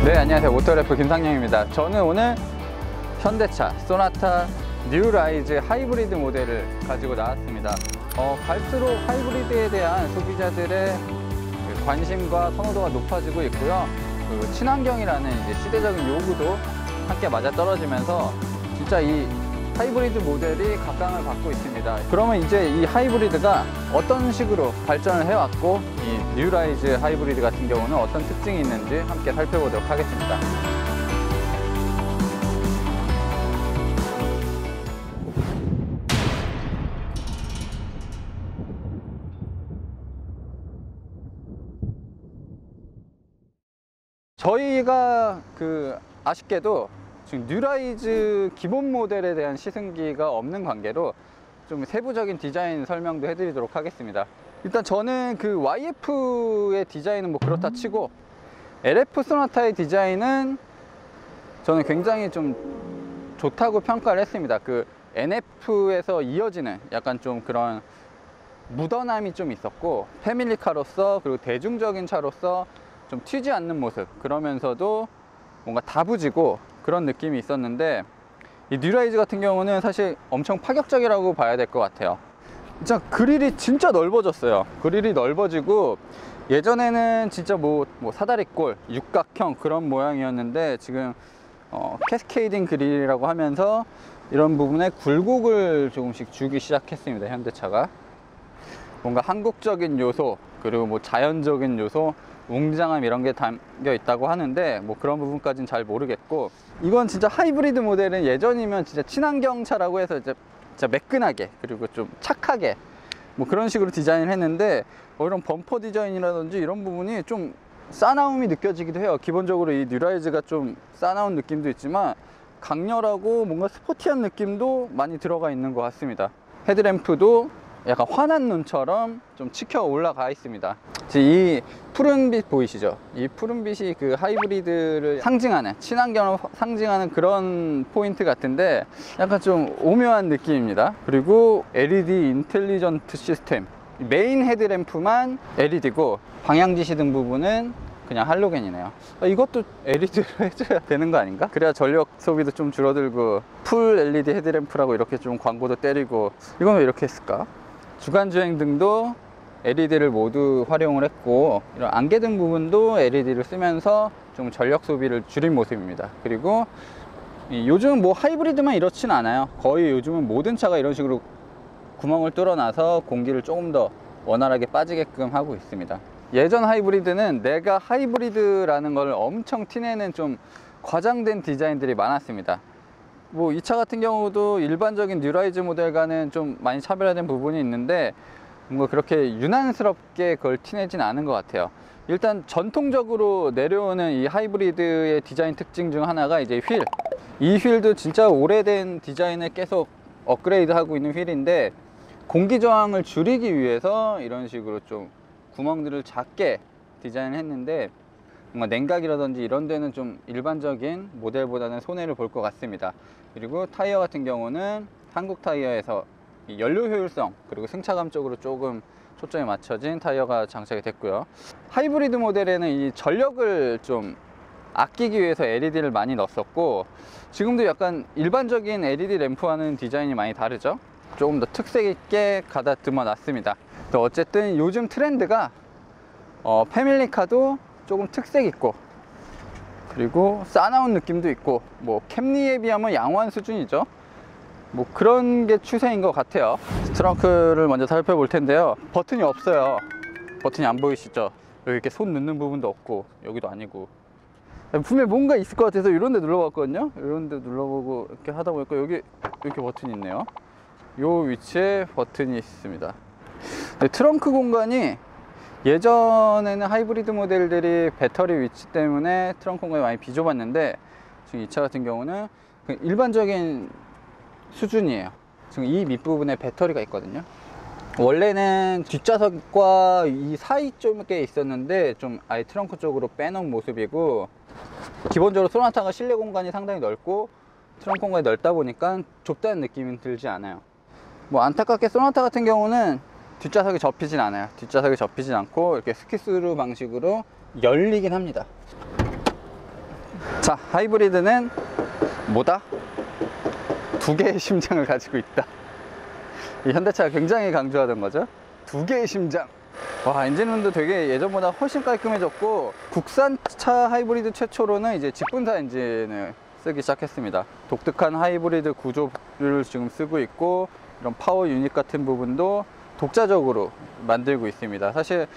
네, 안녕하세요. 오토래프 김상영입니다. 저는 오늘 현대차 소나타 뉴라이즈 하이브리드 모델을 가지고 나왔습니다. 갈수록 하이브리드에 대한 소비자들의 관심과 선호도가 높아지고 있고요. 친환경이라는 이제 시대적인 요구도 함께 맞아떨어지면서 진짜 이 하이브리드 모델이 각광을 받고 있습니다. 그러면 이제 이 하이브리드가 어떤 식으로 발전을 해왔고 이 뉴라이즈 하이브리드 같은 경우는 어떤 특징이 있는지 함께 살펴보도록 하겠습니다. 저희가 아쉽게도 지금 뉴라이즈 기본 모델에 대한 시승기가 없는 관계로 좀 세부적인 디자인 설명도 해드리도록 하겠습니다. 일단 저는 YF의 디자인은 뭐 그렇다 치고 LF 소나타의 디자인은 저는 굉장히 좀 좋다고 평가를 했습니다. NF에서 이어지는 약간 좀 그런 무던함이 좀 있었고, 패밀리카로서 그리고 대중적인 차로서 좀 튀지 않는 모습, 그러면서도 뭔가 다부지고 그런 느낌이 있었는데, 이 뉴라이즈 같은 경우는 사실 엄청 파격적이라고 봐야 될 것 같아요. 진짜 그릴이 진짜 넓어졌어요. 그릴이 넓어지고, 예전에는 진짜 뭐 사다리꼴, 육각형 그런 모양이었는데 지금 캐스케이딩 그릴이라고 하면서 이런 부분에 굴곡을 조금씩 주기 시작했습니다. 현대차가 뭔가 한국적인 요소, 그리고 뭐 자연적인 요소, 웅장함 이런 게 담겨 있다고 하는데 뭐 그런 부분까지는 잘 모르겠고, 이건 진짜 하이브리드 모델은 예전이면 진짜 친환경 차라고 해서 이제 진짜 매끈하게 그리고 좀 착하게 뭐 그런 식으로 디자인을 했는데, 이런 범퍼 디자인이라든지 이런 부분이 좀 싸나움이 느껴지기도 해요. 기본적으로 이 뉴라이즈가 좀 싸나운 느낌도 있지만 강렬하고 뭔가 스포티한 느낌도 많이 들어가 있는 것 같습니다. 헤드램프도 약간 환한 눈처럼 좀 치켜 올라가 있습니다. 이 푸른빛 보이시죠? 이 푸른빛이 하이브리드를 상징하는, 친환경을 상징하는 그런 포인트 같은데 약간 좀 오묘한 느낌입니다. 그리고 LED 인텔리전트 시스템, 메인 헤드램프만 LED고 방향 지시등 부분은 그냥 할로겐이네요. 이것도 LED로 해줘야 되는 거 아닌가? 그래야 전력 소비도 좀 줄어들고, 풀 LED 헤드램프라고 이렇게 좀 광고도 때리고. 이건 왜 이렇게 했을까? 주간주행 등도 LED를 모두 활용을 했고, 이런 안개등 부분도 LED를 쓰면서 좀 전력 소비를 줄인 모습입니다. 그리고 요즘은 뭐 하이브리드만 이렇진 않아요. 거의 요즘은 모든 차가 이런 식으로 구멍을 뚫어놔서 공기를 조금 더 원활하게 빠지게끔 하고 있습니다. 예전 하이브리드는 내가 하이브리드라는 걸 엄청 티내는 좀 과장된 디자인들이 많았습니다. 뭐 이 차 같은 경우도 일반적인 뉴라이즈 모델과는 좀 많이 차별화된 부분이 있는데 뭔가 그렇게 유난스럽게 그걸 티내진 않은 것 같아요. 일단 전통적으로 내려오는 이 하이브리드의 디자인 특징 중 하나가 이제 휠. 이 휠도 진짜 오래된 디자인을 계속 업그레이드 하고 있는 휠인데, 공기 저항을 줄이기 위해서 이런 식으로 좀 구멍들을 작게 디자인을 했는데, 뭔가 냉각이라든지 이런 데는 좀 일반적인 모델보다는 손해를 볼 것 같습니다. 그리고 타이어 같은 경우는 한국 타이어에서 연료 효율성 그리고 승차감 쪽으로 조금 초점이 맞춰진 타이어가 장착이 됐고요. 하이브리드 모델에는 이 전력을 좀 아끼기 위해서 LED를 많이 넣었었고, 지금도 약간 일반적인 LED 램프와는 디자인이 많이 다르죠. 조금 더 특색 있게 가다듬어 놨습니다. 또 어쨌든 요즘 트렌드가 패밀리카도 조금 특색 있고, 그리고 싸나운 느낌도 있고, 뭐 캠리에 비하면 양호한 수준이죠. 뭐 그런 게 추세인 것 같아요. 트렁크를 먼저 살펴볼 텐데요. 버튼이 없어요. 버튼이 안 보이시죠? 여기 이렇게 손 넣는 부분도 없고, 여기도 아니고. 분명히 뭔가 있을 것 같아서 이런 데 눌러봤거든요. 이런 데 눌러보고 이렇게 하다 보니까 여기 이렇게 버튼이 있네요. 요 위치에 버튼이 있습니다. 근데 트렁크 공간이 예전에는 하이브리드 모델들이 배터리 위치 때문에 트렁크 공간이 많이 비좁았는데, 지금 이 차 같은 경우는 일반적인 수준이에요. 지금 이 밑부분에 배터리가 있거든요. 원래는 뒷좌석과 이 사이 쪽에 있었는데 좀 아예 트렁크 쪽으로 빼놓은 모습이고, 기본적으로 소나타가 실내 공간이 상당히 넓고 트렁크 공간이 넓다 보니까 좁다는 느낌이 들지 않아요. 뭐 안타깝게 소나타 같은 경우는 뒷좌석이 접히진 않아요. 뒷좌석이 접히진 않고 이렇게 스키스루 방식으로 열리긴 합니다. 자, 하이브리드는 뭐다? 두 개의 심장을 가지고 있다. 이 현대차가 굉장히 강조하던 거죠. 두 개의 심장. 와, 엔진룸도 되게 예전보다 훨씬 깔끔해졌고, 국산차 하이브리드 최초로는 이제 직분사 엔진을 쓰기 시작했습니다. 독특한 하이브리드 구조를 지금 쓰고 있고, 이런 파워 유닛 같은 부분도 독자적으로 만들고 있습니다. 사실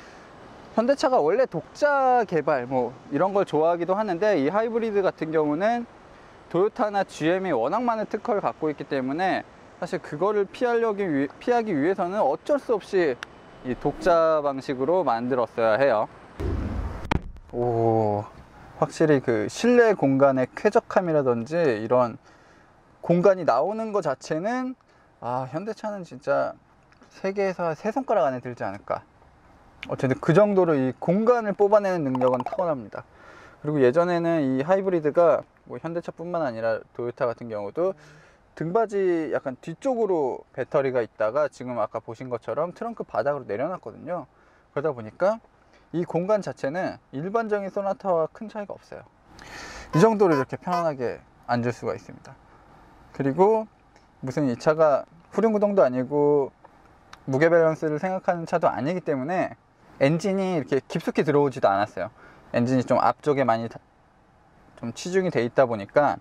현대차가 원래 독자 개발 뭐 이런 걸 좋아하기도 하는데, 이 하이브리드 같은 경우는 도요타나 GM이 워낙 많은 특허를 갖고 있기 때문에 사실 그거를 피하기 위해서는 어쩔 수 없이 이 독자 방식으로 만들었어야 해요. 오, 확실히 그 실내 공간의 쾌적함이라든지 이런 공간이 나오는 것 자체는, 아, 현대차는 진짜 세계에서 세 손가락 안에 들지 않을까. 어쨌든 그 정도로 이 공간을 뽑아내는 능력은 탁월합니다. 그리고 예전에는 이 하이브리드가 뭐 현대차뿐만 아니라 도요타 같은 경우도 등받이 약간 뒤쪽으로 배터리가 있다가 지금 아까 보신 것처럼 트렁크 바닥으로 내려놨거든요. 그러다 보니까 이 공간 자체는 일반적인 소나타와 큰 차이가 없어요. 이 정도로 이렇게 편안하게 앉을 수가 있습니다. 그리고 무슨 이 차가 후륜구동도 아니고 무게 밸런스를 생각하는 차도 아니기 때문에 엔진이 이렇게 깊숙이 들어오지도 않았어요. 엔진이 좀 앞쪽에 많이 좀 치중이 돼 있다 보니까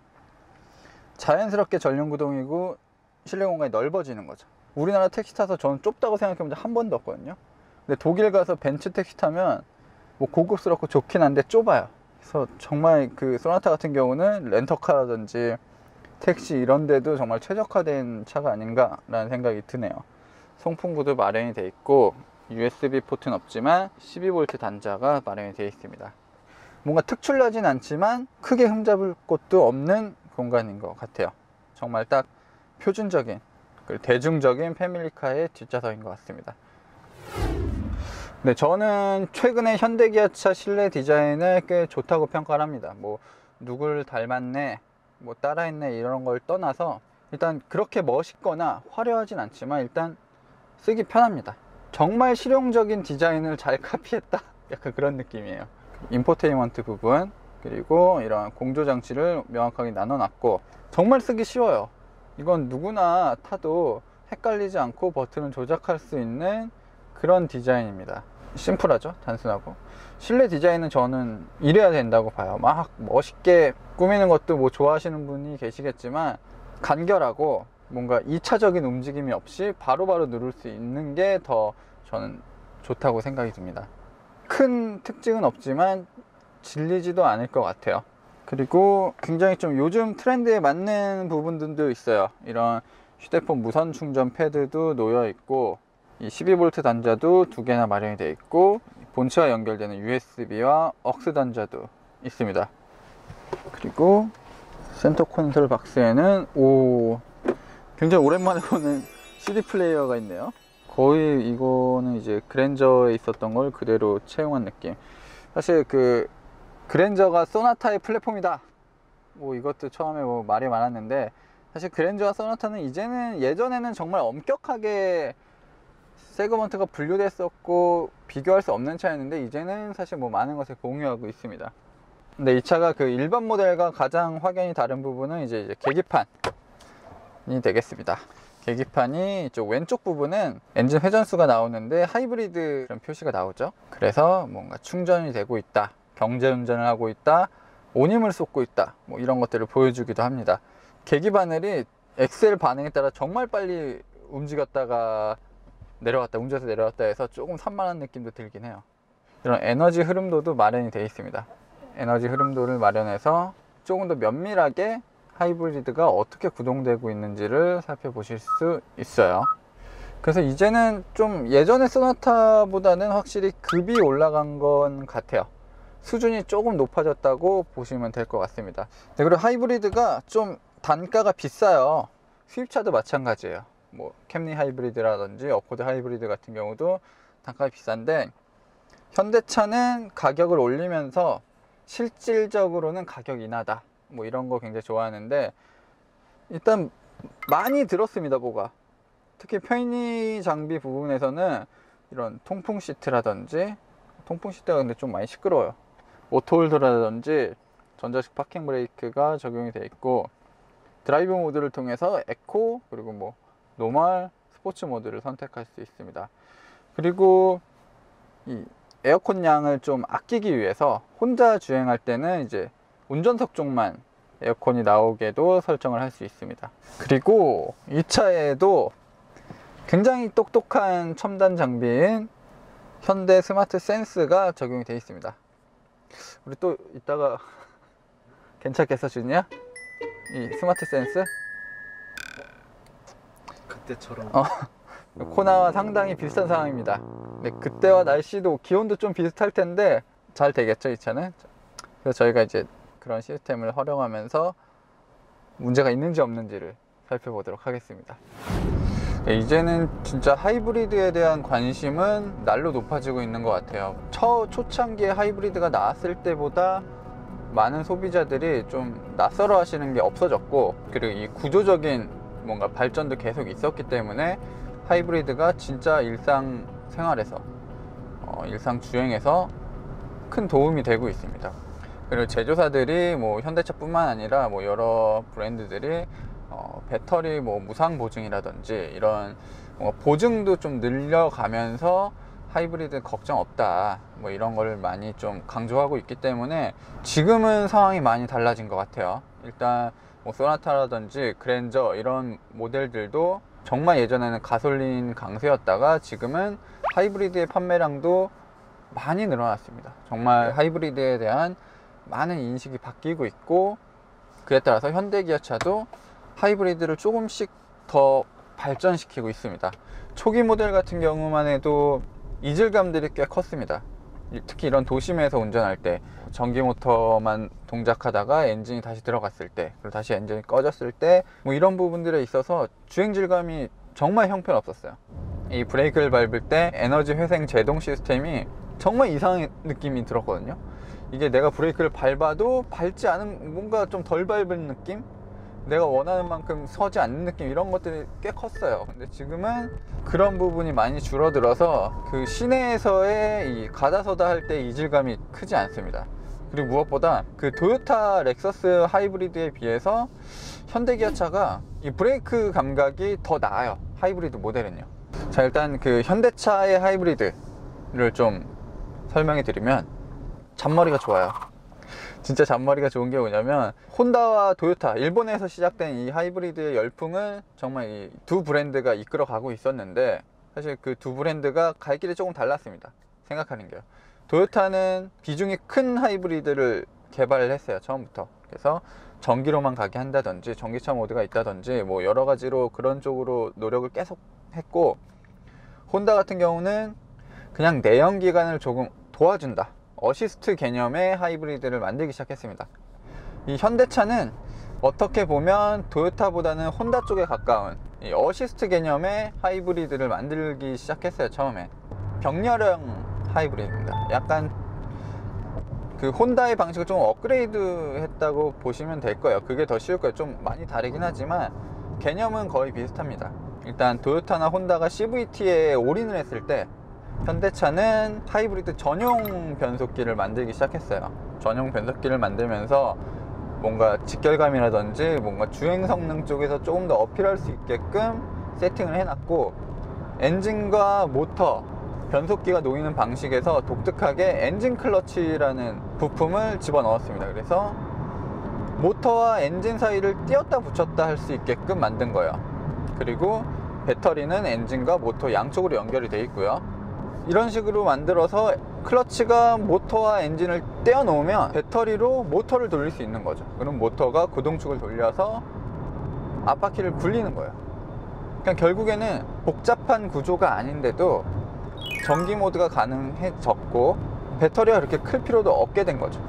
자연스럽게 전륜구동이고 실내 공간이 넓어지는 거죠. 우리나라 택시 타서 저는 좁다고 생각해본 적 한 번도 없거든요. 근데 독일 가서 벤츠 택시 타면 뭐 고급스럽고 좋긴 한데 좁아요. 그래서 정말 그 소나타 같은 경우는 렌터카라든지 택시 이런 데도 정말 최적화된 차가 아닌가라는 생각이 드네요. 송풍구도 마련이 되어 있고 USB 포트는 없지만 12V 단자가 마련이 되어 있습니다. 뭔가 특출나진 않지만 크게 흠잡을 곳도 없는 공간인 것 같아요. 정말 딱 표준적인 그리고 대중적인 패밀리카의 뒷좌석인 것 같습니다. 네, 저는 최근에 현대기아차 실내 디자인을 꽤 좋다고 평가를 합니다. 뭐 누굴 닮았네, 뭐 따라했네 이런 걸 떠나서 일단 그렇게 멋있거나 화려하진 않지만 일단 쓰기 편합니다. 정말 실용적인 디자인을 잘 카피했다, 약간 그런 느낌이에요. 인포테인먼트 부분 그리고 이런 공조 장치를 명확하게 나눠놨고 정말 쓰기 쉬워요. 이건 누구나 타도 헷갈리지 않고 버튼을 조작할 수 있는 그런 디자인입니다. 심플하죠, 단순하고. 실내 디자인은 저는 이래야 된다고 봐요. 막 멋있게 꾸미는 것도 뭐 좋아하시는 분이 계시겠지만 간결하고 뭔가 2차적인 움직임이 없이 바로바로 누를 수 있는 게 더 저는 좋다고 생각이 듭니다. 큰 특징은 없지만 질리지도 않을 것 같아요. 그리고 굉장히 좀 요즘 트렌드에 맞는 부분들도 있어요. 이런 휴대폰 무선 충전 패드도 놓여 있고 이 12V 단자도 두 개나 마련이 되어 있고 본체와 연결되는 USB와 aux 단자도 있습니다. 그리고 센터 콘솔 박스에는 굉장히 오랜만에 보는 CD 플레이어가 있네요. 거의 이거는 이제 그랜저에 있었던 걸 그대로 채용한 느낌. 사실 그 그랜저가 소나타의 플랫폼이다, 뭐 이것도 처음에 뭐 말이 많았는데, 사실 그랜저와 소나타는 예전에는 정말 엄격하게 세그먼트가 분류됐었고 비교할 수 없는 차였는데 이제는 사실 뭐 많은 것을 공유하고 있습니다. 근데 이 차가 그 일반 모델과 가장 확연히 다른 부분은 이제 계기판이 되겠습니다. 계기판이 이쪽 왼쪽 부분은 엔진 회전수가 나오는데 하이브리드 그런 표시가 나오죠. 그래서 뭔가 충전이 되고 있다, 경제운전을 하고 있다, 온힘을 쏟고 있다, 뭐 이런 것들을 보여주기도 합니다. 계기 바늘이 엑셀 반응에 따라 정말 빨리 움직여서 내려왔다 해서 조금 산만한 느낌도 들긴 해요. 이런 에너지 흐름도도 마련이 되어 있습니다. 에너지 흐름도를 마련해서 조금 더 면밀하게 하이브리드가 어떻게 구동되고 있는지를 살펴보실 수 있어요. 그래서 이제는 좀 예전의 소나타보다는 확실히 급이 올라간 건 같아요. 수준이 조금 높아졌다고 보시면 될 것 같습니다. 네, 그리고 하이브리드가 좀 단가가 비싸요. 수입차도 마찬가지예요. 뭐 캠리 하이브리드라든지 어코드 하이브리드 같은 경우도 단가가 비싼데, 현대차는 가격을 올리면서 실질적으로는 가격 인하다, 뭐 이런 거 굉장히 좋아하는데, 일단 많이 들었습니다. 뭐가 특히 편의 장비 부분에서는 이런 통풍 시트라든지, 통풍 시트가 근데 좀 많이 시끄러워요. 오토홀더라든지 전자식 파킹 브레이크가 적용이 되어 있고, 드라이브 모드를 통해서 에코, 그리고 뭐 노멀, 스포츠 모드를 선택할 수 있습니다. 그리고 이 에어컨 양을 좀 아끼기 위해서 혼자 주행할 때는 이제 운전석 쪽만 에어컨이 나오게도 설정을 할 수 있습니다. 그리고 이 차에도 굉장히 똑똑한 첨단 장비인 현대 스마트 센스가 적용이 되어 있습니다. 우리 또 이따가 괜찮겠어, 준이야? 이 스마트 센스? 그때처럼. 코나와 상당히 비슷한 상황입니다. 네, 그때와 날씨도 기온도 좀 비슷할 텐데 잘 되겠죠, 이 차는? 그래서 저희가 이제 그런 시스템을 활용하면서 문제가 있는지 없는지를 살펴보도록 하겠습니다. 네, 이제는 진짜 하이브리드에 대한 관심은 날로 높아지고 있는 것 같아요. 초창기에 하이브리드가 나왔을 때보다 많은 소비자들이 좀 낯설어 하시는 게 없어졌고, 그리고 이 구조적인 뭔가 발전도 계속 있었기 때문에 하이브리드가 진짜 일상생활에서 일상 주행에서 큰 도움이 되고 있습니다. 그리고 제조사들이 뭐 현대차뿐만 아니라 뭐 여러 브랜드들이 배터리 뭐 무상 보증이라든지 이런 보증도 좀 늘려가면서 하이브리드 걱정 없다, 뭐 이런 걸 많이 좀 강조하고 있기 때문에 지금은 상황이 많이 달라진 것 같아요. 일단 뭐 소나타라든지 그랜저 이런 모델들도 정말 예전에는 가솔린 강세였다가 지금은 하이브리드의 판매량도 많이 늘어났습니다. 정말 하이브리드에 대한 많은 인식이 바뀌고 있고, 그에 따라서 현대기아차도 하이브리드를 조금씩 더 발전시키고 있습니다. 초기 모델 같은 경우만 해도 이질감들이 꽤 컸습니다. 특히 이런 도심에서 운전할 때 전기 모터만 동작하다가 엔진이 다시 들어갔을 때, 그리고 다시 엔진이 꺼졌을 때, 뭐 이런 부분들에 있어서 주행 질감이 정말 형편없었어요. 이 브레이크를 밟을 때 에너지 회생 제동 시스템이 정말 이상한 느낌이 들었거든요. 이게 내가 브레이크를 밟아도 밟지 않은, 뭔가 좀 덜 밟은 느낌? 내가 원하는 만큼 서지 않는 느낌, 이런 것들이 꽤 컸어요. 근데 지금은 그런 부분이 많이 줄어들어서 그 시내에서의 이 가다서다 할 때 이질감이 크지 않습니다. 그리고 무엇보다 그 토요타 렉서스 하이브리드에 비해서 현대기아차가 이 브레이크 감각이 더 나아요, 하이브리드 모델은요. 자, 일단 그 현대차의 하이브리드를 좀 설명해 드리면 잔머리가 좋아요. 진짜 잔머리가 좋은 게 뭐냐면, 혼다와 토요타, 일본에서 시작된 이 하이브리드의 열풍을 정말 이 두 브랜드가 이끌어 가고 있었는데, 사실 그 두 브랜드가 갈 길이 조금 달랐습니다. 생각하는 게요. 토요타는 비중이 큰 하이브리드를 개발을 했어요, 처음부터. 그래서 전기로만 가게 한다든지 전기차 모드가 있다든지 뭐 여러 가지로 그런 쪽으로 노력을 계속 했고, 혼다 같은 경우는 그냥 내연기관을 조금 도와준다, 어시스트 개념의 하이브리드를 만들기 시작했습니다. 이 현대차는 어떻게 보면 토요타보다는 혼다 쪽에 가까운 이 어시스트 개념의 하이브리드를 만들기 시작했어요, 처음에. 병렬형 하이브리드입니다. 약간 그 혼다의 방식을 좀 업그레이드 했다고 보시면 될 거예요. 그게 더 쉬울 거예요. 좀 많이 다르긴 하지만 개념은 거의 비슷합니다. 일단 토요타나 혼다가 CVT에 올인을 했을 때, 현대차는 하이브리드 전용 변속기를 만들기 시작했어요. 전용 변속기를 만들면서 뭔가 직결감이라든지 뭔가 주행 성능 쪽에서 조금 더 어필할 수 있게끔 세팅을 해놨고, 엔진과 모터, 변속기가 놓이는 방식에서 독특하게 엔진 클러치라는 부품을 집어넣었습니다. 그래서 모터와 엔진 사이를 띄었다 붙였다 할 수 있게끔 만든 거예요. 그리고 배터리는 엔진과 모터 양쪽으로 연결이 되어 있고요. 이런 식으로 만들어서 클러치가 모터와 엔진을 떼어 놓으면 배터리로 모터를 돌릴 수 있는 거죠. 그럼 모터가 구동축을 돌려서 앞바퀴를 굴리는 거예요. 그냥 결국에는 복잡한 구조가 아닌데도 전기 모드가 가능해졌고, 배터리가 그렇게 클 필요도 없게 된 거죠.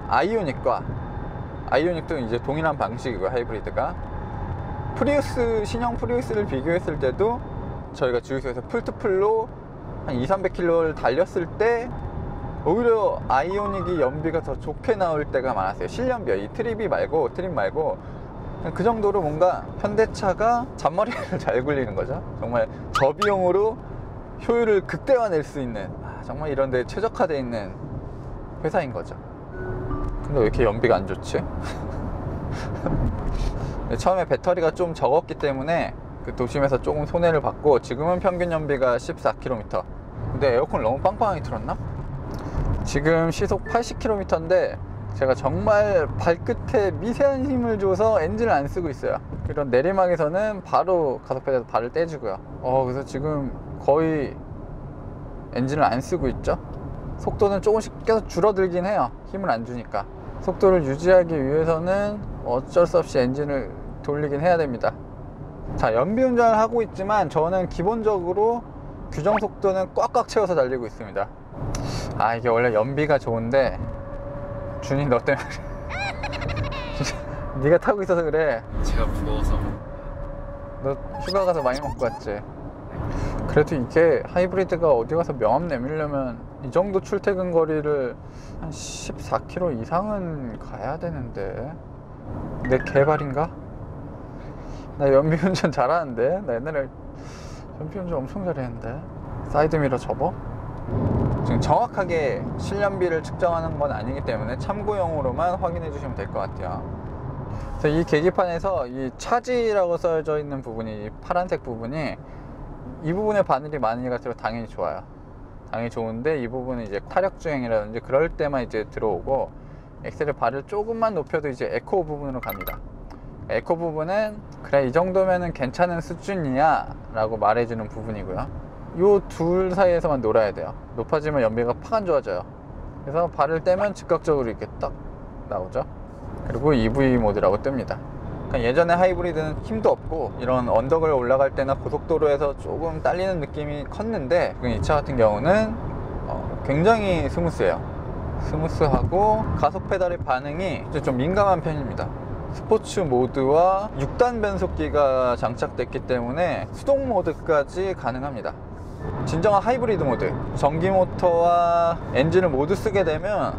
아이오닉도 이제 동일한 방식이고요, 하이브리드가. 프리우스, 신형 프리우스를 비교했을 때도 저희가 주유소에서 풀투풀로 한 200-300km를 달렸을 때 오히려 아이오닉이 연비가 더 좋게 나올 때가 많았어요. 실연비요. 이 트립 말고 그 정도로 뭔가 현대차가 잔머리를 잘 굴리는 거죠. 정말 저비용으로 효율을 극대화낼 수 있는, 정말 이런 데 최적화되어 있는 회사인 거죠. 근데 왜 이렇게 연비가 안 좋지? 처음에 배터리가 좀 적었기 때문에 그 도심에서 조금 손해를 받고, 지금은 평균 연비가 14km. 근데 에어컨을 너무 빵빵하게 틀었나? 지금 시속 80km인데 제가 정말 발끝에 미세한 힘을 줘서 엔진을 안 쓰고 있어요. 이런 내리막에서는 바로 가속 페달에서 발을 떼주고요. 그래서 지금 거의 엔진을 안 쓰고 있죠. 속도는 조금씩 계속 줄어들긴 해요. 힘을 안 주니까. 속도를 유지하기 위해서는 어쩔 수 없이 엔진을 돌리긴 해야 됩니다. 자, 연비 운전을 하고 있지만 저는 기본적으로 규정 속도는 꽉꽉 채워서 달리고 있습니다. 이게 원래 연비가 좋은데 준이 너 때문에 네가 타고 있어서 그래. 제가 부러워서. 너 휴가 가서 많이 먹고 왔지? 그래도 이게 하이브리드가 어디 가서 명함 내밀려면 이 정도 출퇴근 거리를 한 14km 이상은 가야 되는데, 내 개발인가? 나 연비운전 잘하는데? 나 옛날에 연비운전 엄청 잘했는데. 사이드미러 접어? 지금 정확하게 실연비를 측정하는 건 아니기 때문에 참고용으로만 확인해 주시면 될 것 같아요. 그래서 이 계기판에서 이 차지라고 써져 있는 부분이, 이 파란색 부분이, 이 부분에 바늘이 많이 갈수록 당연히 좋아요. 당연히 좋은데, 이 부분은 이제 타력주행이라든지 그럴 때만 이제 들어오고, 엑셀의 발을 조금만 높여도 이제 에코 부분으로 갑니다. 에코 부분은 그래, 이 정도면은 괜찮은 수준이야 라고 말해주는 부분이고요. 요 둘 사이에서만 놀아야 돼요. 높아지면 연비가 팍 안 좋아져요. 그래서 발을 떼면 즉각적으로 이렇게 딱 나오죠. 그리고 EV 모드라고 뜹니다. 그러니까 예전에 하이브리드는 힘도 없고 이런 언덕을 올라갈 때나 고속도로에서 조금 딸리는 느낌이 컸는데, 이 차 같은 경우는 굉장히 스무스해요. 스무스하고 가속 페달의 반응이 좀 민감한 편입니다. 스포츠 모드와 6단 변속기가 장착됐기 때문에 수동 모드까지 가능합니다. 진정한 하이브리드 모드, 전기 모터와 엔진을 모두 쓰게 되면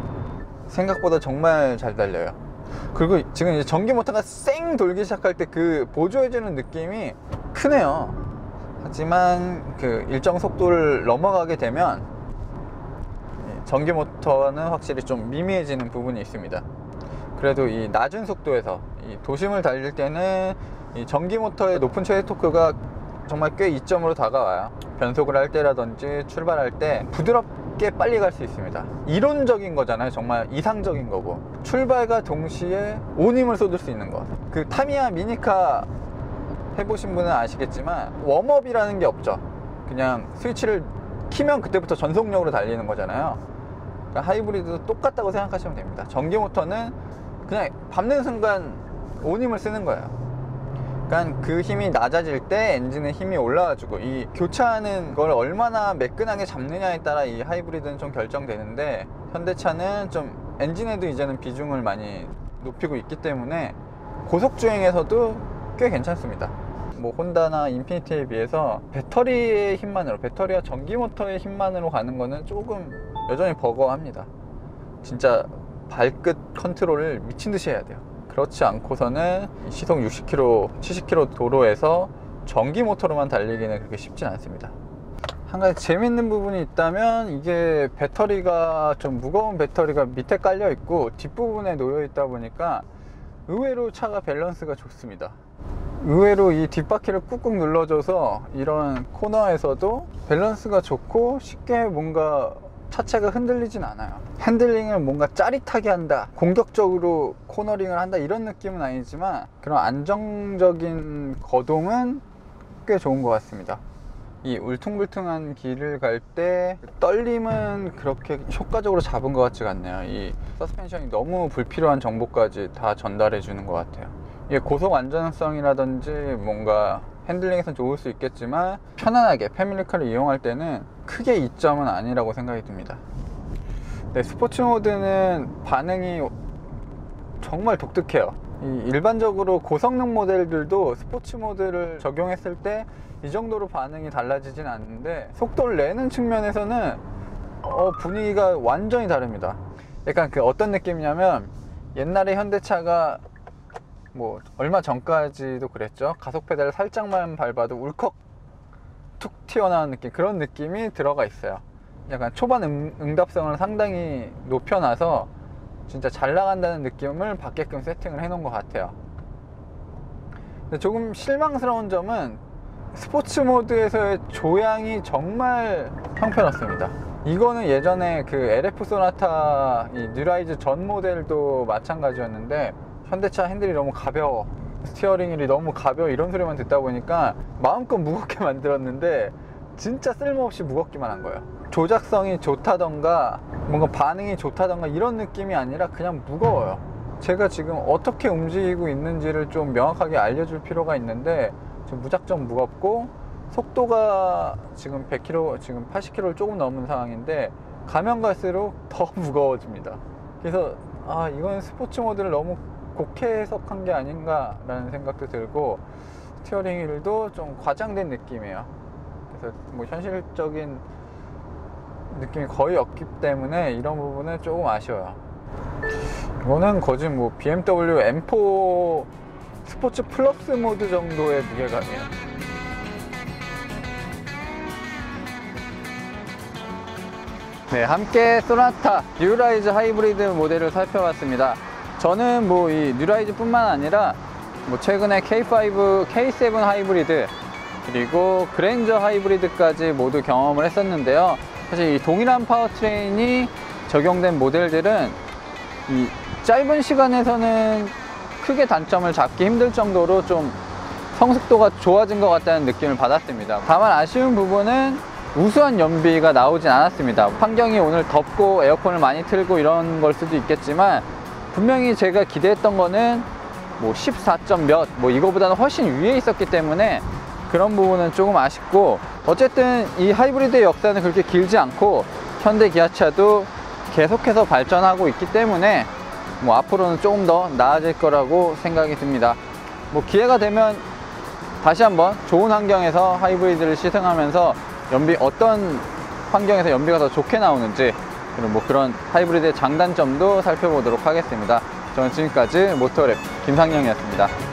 생각보다 정말 잘 달려요. 그리고 지금 이제 전기 모터가 쌩 돌기 시작할 때 그 보조해주는 느낌이 크네요. 하지만 그 일정 속도를 넘어가게 되면 전기 모터는 확실히 좀 미미해지는 부분이 있습니다. 그래도 이 낮은 속도에서 이 도심을 달릴 때는 이 전기 모터의 높은 최대 토크가 정말 꽤 이점으로 다가와요. 변속을 할 때라든지 출발할 때 부드럽게 빨리 갈 수 있습니다. 이론적인 거잖아요. 정말 이상적인 거고, 출발과 동시에 온 힘을 쏟을 수 있는 것. 그 타미야 미니카 해보신 분은 아시겠지만 웜업이라는 게 없죠. 그냥 스위치를 키면 그때부터 전속력으로 달리는 거잖아요. 그러니까 하이브리드도 똑같다고 생각하시면 됩니다. 전기 모터는 그냥 밟는 순간 온 힘을 쓰는 거예요. 그러니까 그 힘이 낮아질 때 엔진의 힘이 올라가지고, 이 교차하는 걸 얼마나 매끈하게 잡느냐에 따라 이 하이브리드는 좀 결정되는데, 현대차는 좀 엔진에도 이제는 비중을 많이 높이고 있기 때문에 고속주행에서도 꽤 괜찮습니다. 뭐 혼다나 인피니티에 비해서 배터리의 힘만으로, 배터리와 전기 모터의 힘만으로 가는 거는 조금 여전히 버거워합니다. 진짜 발끝 컨트롤을 미친 듯이 해야 돼요. 그렇지 않고서는 시속 60km, 70km 도로에서 전기 모터로만 달리기는 그렇게 쉽진 않습니다. 한 가지 재밌는 부분이 있다면, 이게 배터리가 좀 무거운 배터리가 밑에 깔려 있고 뒷부분에 놓여 있다 보니까 의외로 차가 밸런스가 좋습니다. 의외로 이 뒷바퀴를 꾹꾹 눌러줘서 이런 코너에서도 밸런스가 좋고 쉽게 뭔가 차체가 흔들리진 않아요. 핸들링을 뭔가 짜릿하게 한다, 공격적으로 코너링을 한다, 이런 느낌은 아니지만 그런 안정적인 거동은 꽤 좋은 것 같습니다. 이 울퉁불퉁한 길을 갈 때 떨림은 그렇게 효과적으로 잡은 것 같지가 않네요. 이 서스펜션이 너무 불필요한 정보까지 다 전달해 주는 것 같아요. 이게 고속 안전성이라든지 뭔가 핸들링에선 좋을 수 있겠지만 편안하게 패밀리카를 이용할 때는 크게 이점은 아니라고 생각이 듭니다. 네, 스포츠 모드는 반응이 정말 독특해요. 일반적으로 고성능 모델들도 스포츠 모드를 적용했을 때 이 정도로 반응이 달라지진 않는데, 속도를 내는 측면에서는 분위기가 완전히 다릅니다. 약간 그 어떤 느낌이냐면, 옛날에 현대차가 뭐 얼마 전까지도 그랬죠. 가속 페달을 살짝만 밟아도 울컥 툭 튀어나오는 느낌, 그런 느낌이 들어가 있어요. 약간 초반 응답성을 상당히 높여놔서 진짜 잘 나간다는 느낌을 받게끔 세팅을 해 놓은 것 같아요. 근데 조금 실망스러운 점은 스포츠 모드에서의 조향이 정말 형편없습니다. 이거는 예전에 그 LF 소나타 이 뉴라이즈 전 모델도 마찬가지였는데, 현대차 핸들이 너무 가벼워, 스티어링 휠이 너무 가벼워, 이런 소리만 듣다 보니까 마음껏 무겁게 만들었는데 진짜 쓸모없이 무겁기만 한 거예요. 조작성이 좋다던가 뭔가 반응이 좋다던가 이런 느낌이 아니라 그냥 무거워요. 제가 지금 어떻게 움직이고 있는지를 좀 명확하게 알려줄 필요가 있는데 지금 무작정 무겁고, 속도가 지금 100km, 지금 80km를 조금 넘은 상황인데 가면 갈수록 더 무거워집니다. 그래서 이건 스포츠 모드를 너무 곡해 해석한 게 아닌가 라는 생각도 들고, 스티어링 휠도 좀 과장된 느낌이에요. 그래서 뭐 현실적인 느낌이 거의 없기 때문에 이런 부분은 조금 아쉬워요. 이거는 거진 뭐 BMW M4 스포츠 플러스 모드 정도의 무게감이에요. 네, 함께 소나타 뉴라이즈 하이브리드 모델을 살펴봤습니다. 저는 뭐 이 뉴라이즈 뿐만 아니라 뭐 최근에 K5, K7 하이브리드 그리고 그랜저 하이브리드까지 모두 경험을 했었는데요. 사실 이 동일한 파워트레인이 적용된 모델들은 이 짧은 시간에서는 크게 단점을 잡기 힘들 정도로 좀 성숙도가 좋아진 것 같다는 느낌을 받았습니다. 다만 아쉬운 부분은 우수한 연비가 나오진 않았습니다. 환경이 오늘 덥고 에어컨을 많이 틀고 이런 걸 수도 있겠지만, 분명히 제가 기대했던 거는 뭐 14점 몇, 뭐 이거보다는 훨씬 위에 있었기 때문에 그런 부분은 조금 아쉽고, 어쨌든 이 하이브리드의 역사는 그렇게 길지 않고 현대 기아차도 계속해서 발전하고 있기 때문에 뭐 앞으로는 조금 더 나아질 거라고 생각이 듭니다. 뭐 기회가 되면 다시 한번 좋은 환경에서 하이브리드를 시승하면서 어떤 환경에서 연비가 더 좋게 나오는지, 그리고 뭐 그런 하이브리드의 장단점도 살펴보도록 하겠습니다. 저는 지금까지 모터랩 김상영이었습니다.